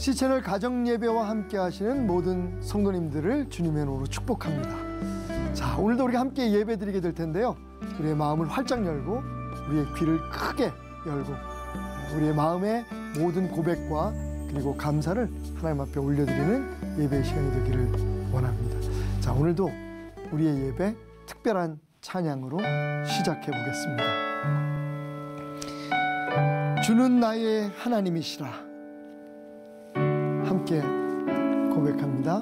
CC채널 가정예배와 함께 하시는 모든 성도님들을 주님의 이름으로 축복합니다. 자, 오늘도 우리가 함께 예배드리게 될 텐데요. 우리의 마음을 활짝 열고 우리의 귀를 크게 열고 우리의 마음의 모든 고백과 그리고 감사를 하나님 앞에 올려드리는 예배의 시간이 되기를 원합니다. 자, 오늘도 우리의 예배 특별한 찬양으로 시작해 보겠습니다. 주는 나의 하나님이시라. 함께 고백합니다.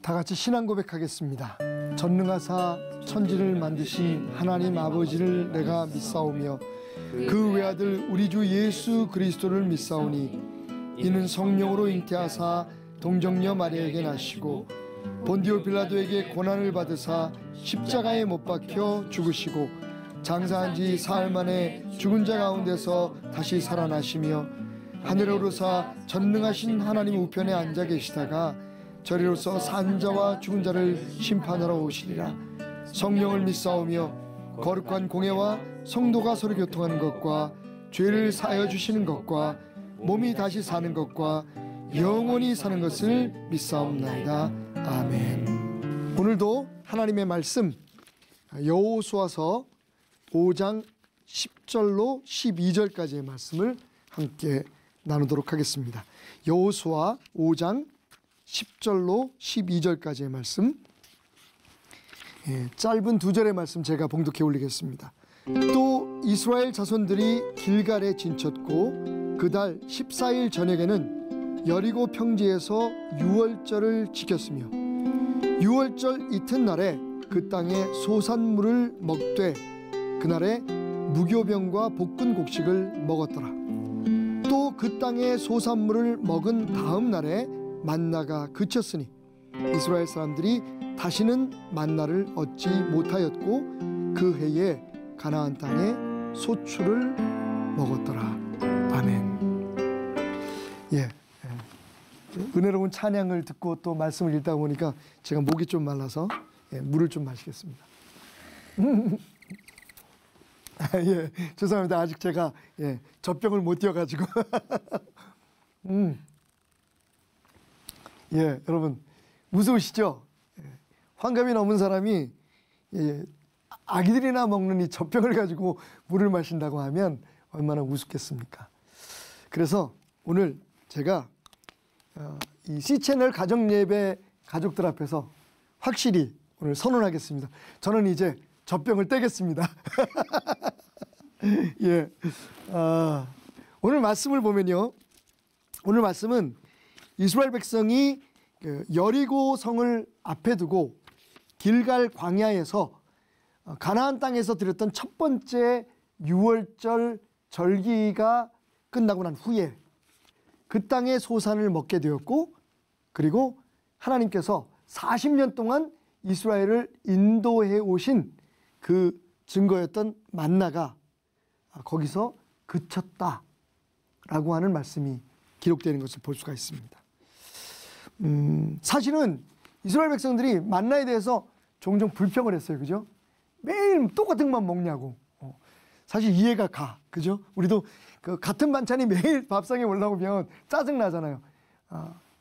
다 같이 신앙 고백하겠습니다. 전능하사 천지를 만드신 하나님 아버지를 내가 믿사오며 그 외아들 우리 주 예수 그리스도를 믿사오니 이는 성령으로 잉태하사 동정녀 마리아에게 나시고 본디오 빌라도에게 고난을 받으사 십자가에 못 박혀 죽으시고 장사한 지 사흘 만에 죽은 자 가운데서 다시 살아나시며 하늘에 오르사 전능하신 하나님 우편에 앉아 계시다가 저리로서 산 자와 죽은 자를 심판하러 오시리라. 성령을 믿사오며 거룩한 공예와 성도가 서로 교통하는 것과 죄를 사하여 주시는 것과 몸이 다시 사는 것과 영원히 사는 것을 믿사옵나이다. 아멘. 오늘도 하나님의 말씀 여호수아서 5장 10절로 12절까지의 말씀을 함께 나누도록 하겠습니다. 여호수아 5장 10절로 12절까지의 말씀, 짧은 두 절의 말씀 제가 봉독해 올리겠습니다. 또 이스라엘 자손들이 길갈에 진쳤고 그달 14일 저녁에는 여리고 평지에서 유월절을 지켰으며 유월절 이튿날에 그 땅의 소산물을 먹되 그날에 무교병과 볶은 곡식을 먹었더라. 또 그 땅의 소산물을 먹은 다음 날에 만나가 그쳤으니 이스라엘 사람들이 다시는 만나를 얻지 못하였고 그 해에 가나안 땅에 소출을 먹었더라. 아멘. 예. 은혜로운 찬양을 듣고 또 말씀을 읽다 보니까 제가 목이 좀 말라서 물을 좀 마시겠습니다. 예, 죄송합니다. 아직 제가 젖병을 못 띄워가지고. 예, 여러분 무서우시죠? 환갑이 넘은 사람이 아기들이나 먹는 이 젖병을 가지고 물을 마신다고 하면 얼마나 우습겠습니까? 그래서 오늘 제가 이 C채널 가정예배 가족들 앞에서 확실히 오늘 선언하겠습니다. 저는 이제 젖병을 떼겠습니다. 예, 오늘 말씀을 보면요, 오늘 말씀은 이스라엘 백성이 여리고 성을 앞에 두고 길갈 광야에서 가나안 땅에서 드렸던 첫 번째 유월절 절기가 끝나고 난 후에 그 땅의 소산을 먹게 되었고, 그리고 하나님께서 40년 동안 이스라엘을 인도해 오신 그 증거였던 만나가 거기서 그쳤다라고 하는 말씀이 기록되는 것을 볼 수가 있습니다. 사실은 이스라엘 백성들이 만나에 대해서 종종 불평을 했어요. 그죠? 매일 똑같은 것만 먹냐고. 사실 이해가 가. 그죠? 우리도 그 같은 반찬이 매일 밥상에 올라오면 짜증나잖아요.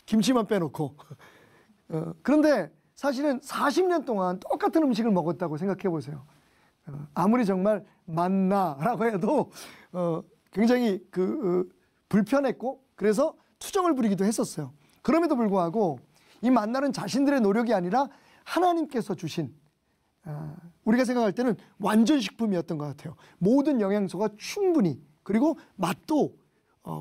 김치만 빼놓고. 그런데 사실은 40년 동안 똑같은 음식을 먹었다고 생각해 보세요. 아무리 정말 만나라고 해도 굉장히 불편했고, 그래서 투정을 부리기도 했었어요. 그럼에도 불구하고 이 만나는 자신들의 노력이 아니라 하나님께서 주신, 우리가 생각할 때는 완전 식품이었던 것 같아요. 모든 영양소가 충분히, 그리고 맛도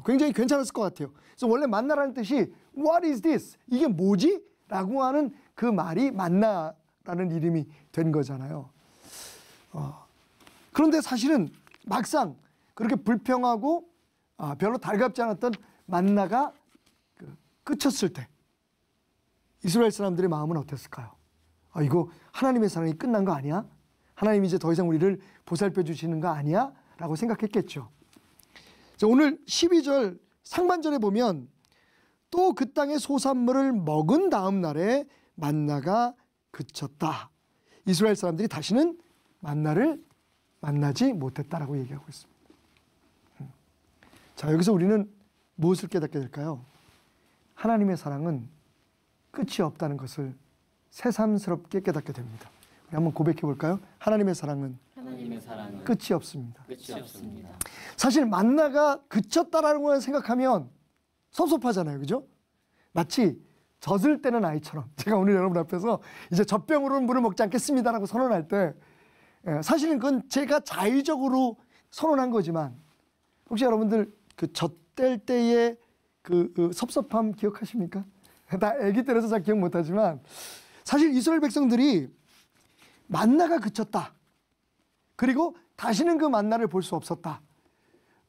굉장히 괜찮았을 것 같아요. 그래서 원래 만나라는 뜻이 What is this? 이게 뭐지? 라고 하는 그 말이 만나라는 이름이 된 거잖아요. 그런데 사실은 막상 그렇게 불평하고 별로 달갑지 않았던 만나가 그쳤을 때 이스라엘 사람들의 마음은 어땠을까요? 이거 하나님의 사랑이 끝난 거 아니야? 하나님이 이제 더 이상 우리를 보살펴 주시는 거 아니야? 라고 생각했겠죠. 오늘 12절 상반절에 보면 또 그 땅의 소산물을 먹은 다음 날에 만나가 그쳤다. 이스라엘 사람들이 다시는 만나를 만나지 못했다라고 얘기하고 있습니다. 자, 여기서 우리는 무엇을 깨닫게 될까요? 하나님의 사랑은 끝이 없다는 것을 새삼스럽게 깨닫게 됩니다. 우리 한번 고백해 볼까요? 하나님의 사랑은 끝이 없습니다. 끝이 없습니다. 사실 만나가 그쳤다라는 걸 생각하면 섭섭하잖아요. 그죠? 마치 젖을 떼는 아이처럼, 제가 오늘 여러분 앞에서 이제 젖병으로는 물을 먹지 않겠습니다라고 선언할 때, 사실은 그건 제가 자의적으로 선언한 거지만, 혹시 여러분들 그 젖 뗄 때의 그 섭섭함 기억하십니까? 다 아기 때라서 잘 기억 못하지만, 사실 이스라엘 백성들이 만나가 그쳤다, 그리고 다시는 그 만나를 볼 수 없었다.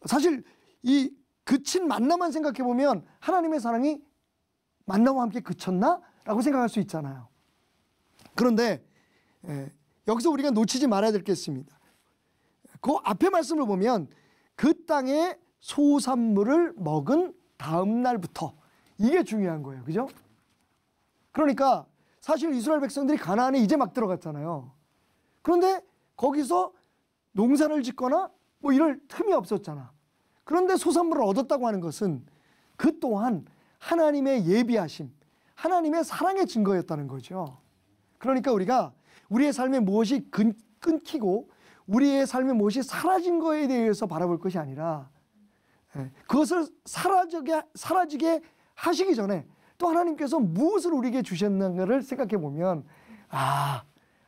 사실 이 그친 만나만 생각해 보면 하나님의 사랑이 만나와 함께 그쳤나? 라고 생각할 수 있잖아요. 그런데 여기서 우리가 놓치지 말아야 될 게 있습니다. 그 앞에 말씀을 보면 그 땅의 소산물을 먹은 다음 날부터, 이게 중요한 거예요. 그죠? 그러니까 사실 이스라엘 백성들이 가나안에 이제 막 들어갔잖아요. 그런데 거기서 농사를 짓거나 뭐 이럴 틈이 없었잖아. 그런데 소산물을 얻었다고 하는 것은 그 또한 하나님의 예비하심, 하나님의 사랑의 증거였다는 거죠. 그러니까 우리가 우리의 삶에 무엇이 끊기고 우리의 삶에 무엇이 사라진 거에 대해서 바라볼 것이 아니라, 그것을 사라지게 하시기 전에 또 하나님께서 무엇을 우리에게 주셨는가를 생각해 보면,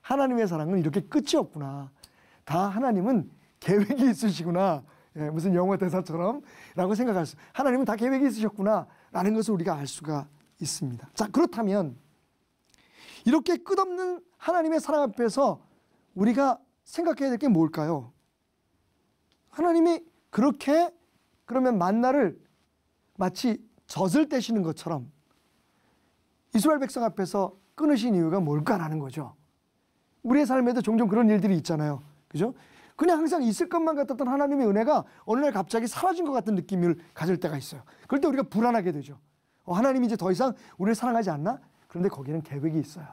하나님의 사랑은 이렇게 끝이 없구나. 다 하나님은 계획이 있으시구나. 무슨 영어 대사처럼 라고 생각할 수, 하나님은 다 계획이 있으셨구나 라는 것을 우리가 알 수가 있습니다. 자, 그렇다면 이렇게 끝없는 하나님의 사랑 앞에서 우리가 생각해야 될 게 뭘까요? 하나님이 그렇게 그러면 만나를 마치 젖을 떼시는 것처럼 이스라엘 백성 앞에서 끊으신 이유가 뭘까라는 거죠. 우리의 삶에도 종종 그런 일들이 있잖아요. 그죠? 그냥 항상 있을 것만 같았던 하나님의 은혜가 어느 날 갑자기 사라진 것 같은 느낌을 가질 때가 있어요. 그럴 때 우리가 불안하게 되죠. 하나님이 이제 더 이상 우리를 사랑하지 않나? 그런데 거기는 계획이 있어요.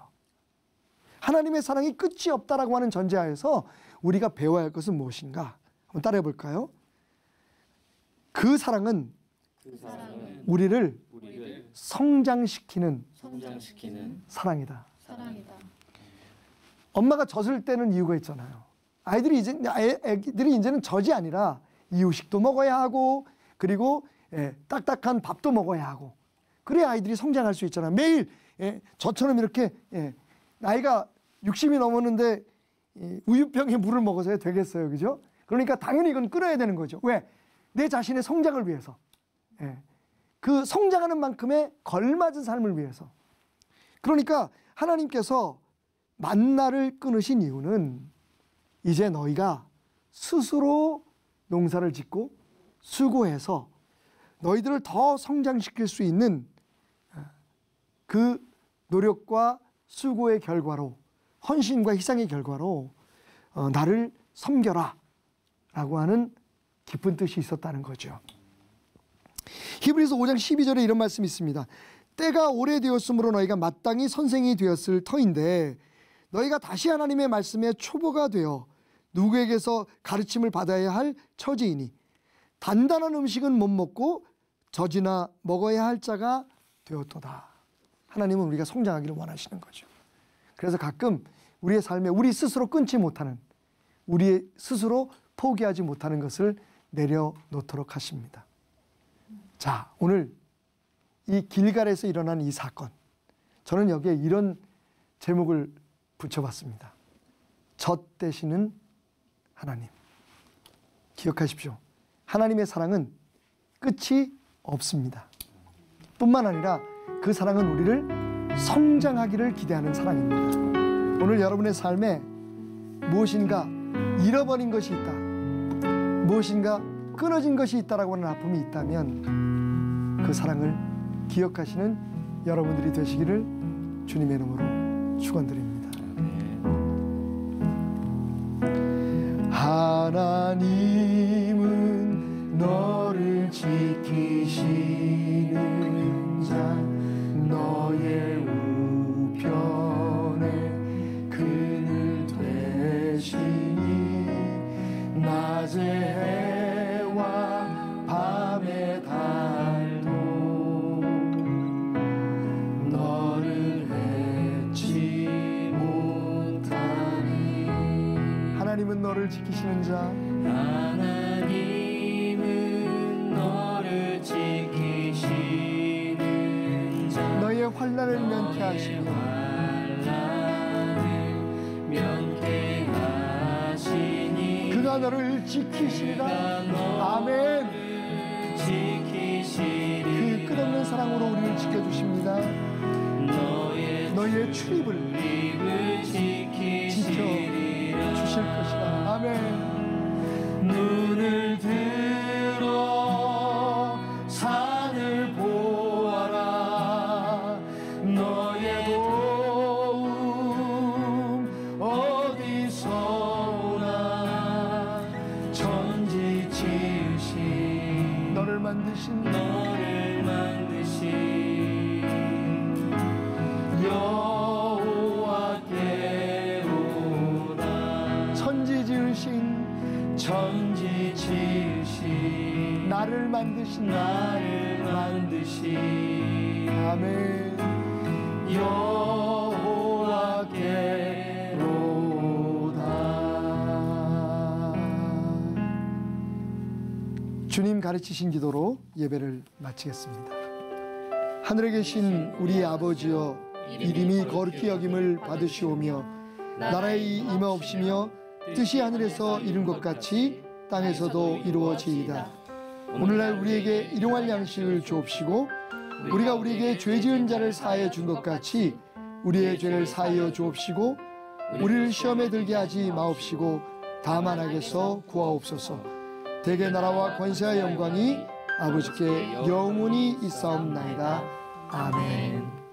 하나님의 사랑이 끝이 없다라고 하는 전제하에서 우리가 배워야 할 것은 무엇인가? 한번 따라해 볼까요? 그 사랑은 우리를 성장시키는 사랑이다. 엄마가 젖을 떼는 이유가 있잖아요. 애기들이 이제는 젖이 아니라 이유식도 먹어야 하고, 그리고 딱딱한 밥도 먹어야 하고, 그래야 아이들이 성장할 수 있잖아요. 매일 저처럼 이렇게 나이가 60이 넘었는데 우유병에 물을 먹어서야 되겠어요. 그죠? 그러니까 당연히 이건 끊어야 되는 거죠. 왜? 내 자신의 성장을 위해서. 그 성장하는 만큼의 걸맞은 삶을 위해서. 그러니까 하나님께서 만나를 끊으신 이유는 이제 너희가 스스로 농사를 짓고 수고해서 너희들을 더 성장시킬 수 있는 그 노력과 수고의 결과로, 헌신과 희생의 결과로 나를 섬겨라 라고 하는 깊은 뜻이 있었다는 거죠. 히브리서 5장 12절에 이런 말씀이 있습니다. 때가 오래되었으므로 너희가 마땅히 선생이 되었을 터인데 너희가 다시 하나님의 말씀에 초보가 되어 누구에게서 가르침을 받아야 할 처지이니 단단한 음식은 못 먹고 젖이나 먹어야 할 자가 되었도다. 하나님은 우리가 성장하기를 원하시는 거죠. 그래서 가끔 우리의 삶에 우리 스스로 끊지 못하는, 우리 스스로 포기하지 못하는 것을 내려놓도록 하십니다. 자, 오늘 이 길갈에서 일어난 이 사건, 저는 여기에 이런 제목을 붙여봤습니다. 젖 대시는 하나님. 기억하십시오. 하나님의 사랑은 끝이 없습니다. 뿐만 아니라 그 사랑은 우리를 성장하기를 기대하는 사랑입니다. 오늘 여러분의 삶에 무엇인가 잃어버린 것이 있다, 무엇인가 끊어진 것이 있다라고 하는 아픔이 있다면 그 사랑을 기억하시는 여러분들이 되시기를 주님의 이름으로 축원드립니다. 하나님은 너를 지키시는 자, 너의 우편에 그늘 되시니 낮에 해와 밤의 달도 너를 해치 못하니. 하나님은 너를 지키시는 자, 하나님은 너를 지키시는 자, 너의 환난을 면케하시며 그가 너를 지키시리라. 아멘. 그 끝없는 사랑으로 우리를 지켜주십니다. 너의 출입을 지켜주실 것이다. 아멘. 눈을 들어 산을 보아라. 너의 도움 어디서 오나. 천지 지으신 너를 만드신 여호와께로다. 천지 지으신 나를 만드신 아멘. 여호와께로다. 주님 가르치신 기도로 예배를 마치겠습니다. 하늘에 계신 우리 아버지여, 이름이 거룩히 여김을 받으시오며 나라의 임하옵시며 뜻이 하늘에서 이룬 것 같이 땅에서도 이루어지이다. 오늘날 우리에게 일용할 양식을 주옵시고 우리가 우리에게 죄 지은 자를 사하여 준 것 같이 우리의 죄를 사하여 주옵시고 우리를 시험에 들게 하지 마옵시고 다만 악에서 구하옵소서. 대개 나라와 권세와 영광이 아버지께 영원히 있사옵나이다. 아멘.